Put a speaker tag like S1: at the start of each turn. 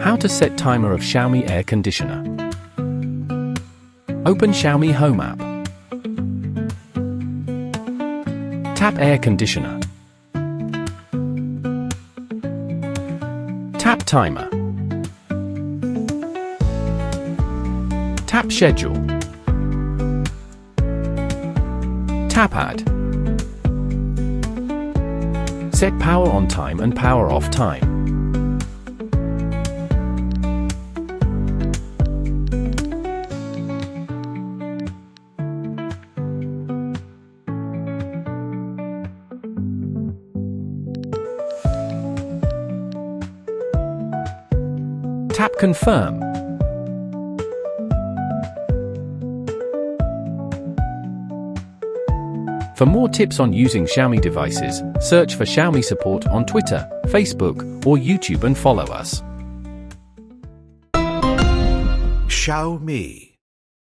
S1: How to set timer of Xiaomi air conditioner. Open Xiaomi Home app. Tap air conditioner. Tap timer. Tap schedule. Tap add. Set power on time and power off time. Tap confirm. For more tips on using Xiaomi devices, search for Xiaomi support on Twitter, Facebook, or YouTube and follow us.
S2: Xiaomi.